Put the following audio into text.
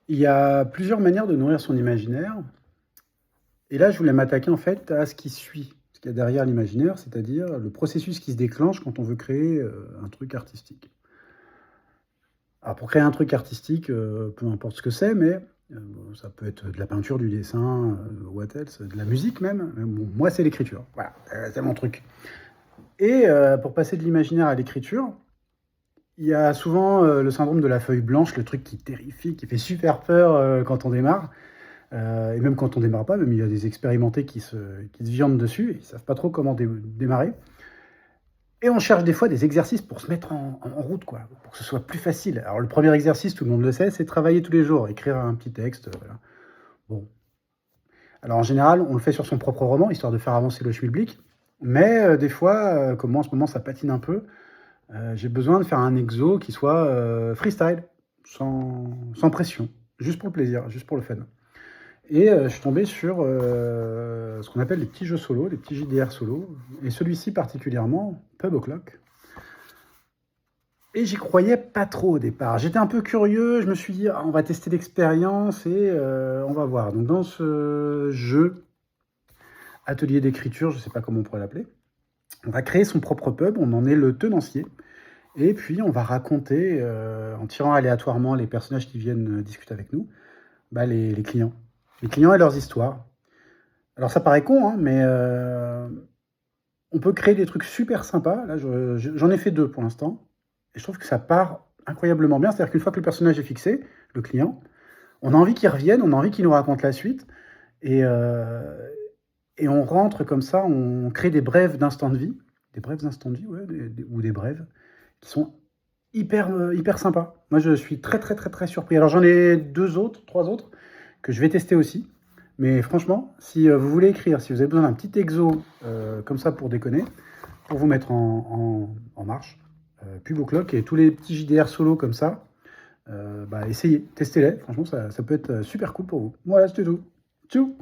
Il y a plusieurs manières de nourrir son imaginaire. Et là, je voulais m'attaquer en fait à ce qui suit, ce qu'il y a derrière l'imaginaire, c'est-à-dire le processus qui se déclenche quand on veut créer un truc artistique. Alors pour créer un truc artistique, peu importe ce que c'est, mais bon, ça peut être de la peinture, du dessin, what else, de la musique même. Mais bon, moi, c'est l'écriture. Voilà, c'est mon truc. Et pour passer de l'imaginaire à l'écriture, il y a souvent le syndrome de la feuille blanche, le truc qui terrifie, qui fait super peur quand on démarre. Et même quand on démarre pas, même il y a des expérimentés qui se viandent dessus, et ils savent pas trop comment démarrer. Et on cherche des fois des exercices pour se mettre en route, quoi, pour que ce soit plus facile. Alors le premier exercice, tout le monde le sait, c'est travailler tous les jours, écrire un petit texte, voilà. Bon. Alors en général, on le fait sur son propre roman, histoire de faire avancer le schmilblick. Mais des fois, comme moi en ce moment ça patine un peu, j'ai besoin de faire un exo qui soit freestyle, sans pression, juste pour le plaisir, juste pour le fun. Et je suis tombé sur ce qu'on appelle les petits jeux solo, les petits JDR solo, et celui-ci particulièrement, Pub O'Clock. Et j'y croyais pas trop au départ. J'étais un peu curieux, je me suis dit, ah, on va tester l'expérience et on va voir. Donc dans ce jeu, atelier d'écriture, je sais pas comment on pourrait l'appeler, on va créer son propre pub, on en est le tenancier, et puis on va raconter, en tirant aléatoirement les personnages qui viennent discuter avec nous, bah, les clients. Les clients et leurs histoires. Alors ça paraît con, hein, mais on peut créer des trucs super sympas. Là, j'en ai fait 2 pour l'instant, et je trouve que ça part incroyablement bien. C'est-à-dire qu'une fois que le personnage est fixé, le client, on a envie qu'il revienne, on a envie qu'il nous raconte la suite, et et on rentre comme ça, on crée des brèves d'instant de vie. Des brèves d'instant de vie, ouais, ou des brèves, qui sont hyper sympas. Moi, je suis très, très, très, très surpris. Alors j'en ai 2 autres, 3 autres, que je vais tester aussi. Mais franchement, si vous voulez écrire, si vous avez besoin d'un petit exo comme ça pour déconner, pour vous mettre en marche, Pub O'Clock et tous les petits JDR solo comme ça, bah, essayez, testez-les. Franchement, ça peut être super cool pour vous. Voilà, c'était tout. Tchou.